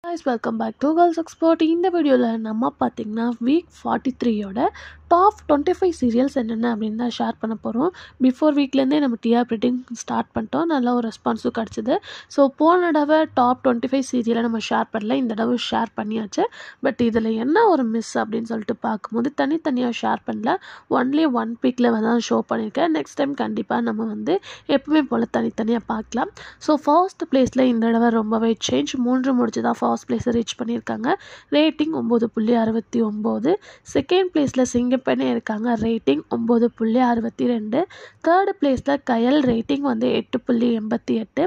guys, welcome back to Girls Expert. இந்த வீடியோவில் நம்ம பார்த்தீங்கன்னா வீக் 43யோட டாப் 25 சீரியல்ஸ் என்னென்ன அப்படின்னு தான் ஷேர் பண்ண போகிறோம். பிஃபோர் வீக்லேருந்தே நம்ம டிஆர் ரேட்டிங் ஸ்டார்ட் பண்ணிட்டோம். நல்ல ஒரு ரெஸ்பான்ஸும் கிடச்சிது. ஸோ போன தடவை டாப் 25 சீரியலை நம்ம ஷேர் பண்ணல, இந்த தடவை ஷேர் பண்ணியாச்சு. பட் இதில் என்ன ஒரு மிஸ் அப்படின்னு சொல்லிட்டு பார்க்கும்போது தனித்தனியாக ஷேர் பண்ணல, ஒன்லி ஒன் வீக்கில் தான் ஷோ பண்ணியிருக்கேன். நெக்ஸ்ட் டைம் கண்டிப்பாக நம்ம எப்பவுமே போல் தனித்தனியாக பார்க்கலாம். ஸோ ஃபர்ஸ்ட் பிளேஸில் இந்த தடவை ரொம்பவே சேஞ்ச், 3 முடிச்சு தான் ஃபர்ஸ்ட் பிளேஸை ரீச் பண்ணியிருக்காங்க. ரேட்டிங் 9.69. செகண்ட் பிளேஸில் சிங்கப்பெண்ணே இருக்காங்க, ரேட்டிங் 9.62. தேர்டு பிளேஸில் கயல், ரேட்டிங் 8.88.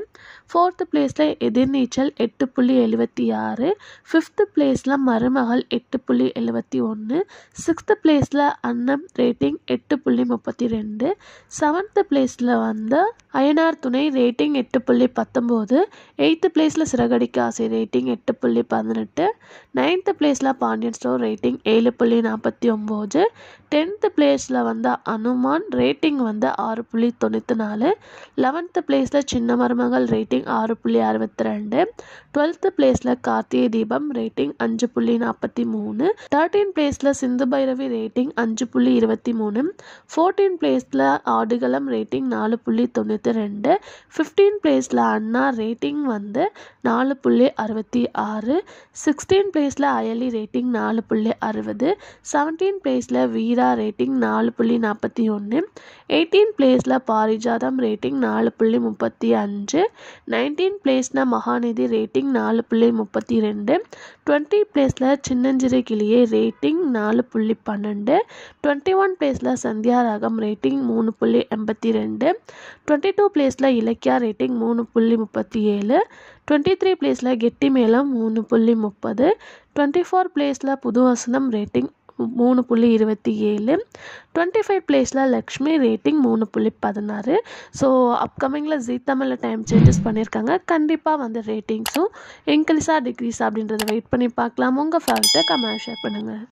ஃபோர்த்து பிளேஸில் எதிர்நீச்சல் 8.76. ஃபிஃப்த்து பிளேஸில் மருமகள் 8.71. சிக்ஸ்த்து பிளேஸில் அன்னம், ரேட்டிங் 8.32. செவன்த்து பிளேஸில் அயனார் துணை, ரேட்டிங் 8.19. எயித்து பிளேஸில் சிறகடிக்க ஆசை, ரேட்டிங் 8.18. நைன்த்து பிளேஸில் பாண்டியன் ஸ்டோர், ரேட்டிங் 7.49. டென்த்து பிளேஸில் அனுமான், ரேட்டிங் 6.94. 11th பிளேஸில் சின்ன மருமகள், ரேட்டிங் 6.62. 12th பிளேஸில் கார்த்திகை தீபம், ரேட்டிங் 5.43. 13th பிளேஸில் சிந்து பைரவி, ரேட்டிங் 5.23. 14th பிளேஸில் ஆடுகளம், ரேட்டிங் 4.92. 15th பிளேஸில் அண்ணா, ரேட்டிங் 4.66. 16th பிளேஸில் அயலி, ரேட்டிங் 4.60. 17th பிளேஸில் வீரா, ரேட்டிங் 4.41. 18th பிளேஸில் பாரிஜாதம், ரேட்டிங் 4.35. 19th பிளேஸில் மகாநிதி, ரேட்டிங் 4.32. 20th பிளேஸில் சின்னஞ்சிறு கிளியே, ரேட்டிங் 4.12. 21st பிளேஸில் சந்தியா ராகம், ரேட்டிங் 3.82. 22 பிளேஸில் இலக்கியா, ரேட்டிங் 3.37. 23 பிளேஸில் கெட்டி மேளம் 3.30. 24 பிளேஸில் புது வசனம், ரேட்டிங் 3.27. 25 பிளேஸில் லக்ஷ்மி, ரேட்டிங் 3.16. ஸோ அப்கமிங்கில் ஜீ தமிழில் டைம் சேஞ்சஸ் பண்ணியிருக்காங்க. கண்டிப்பாக ரேட்டிங்ஸும் இன்க்ரீஸாக டிக்ரீஸ் அப்படின்றத வெயிட் பண்ணி பார்க்கலாம். உங்கள் ஃபேவரட்டை கமெண்ட் ஷேர் பண்ணுங்கள்.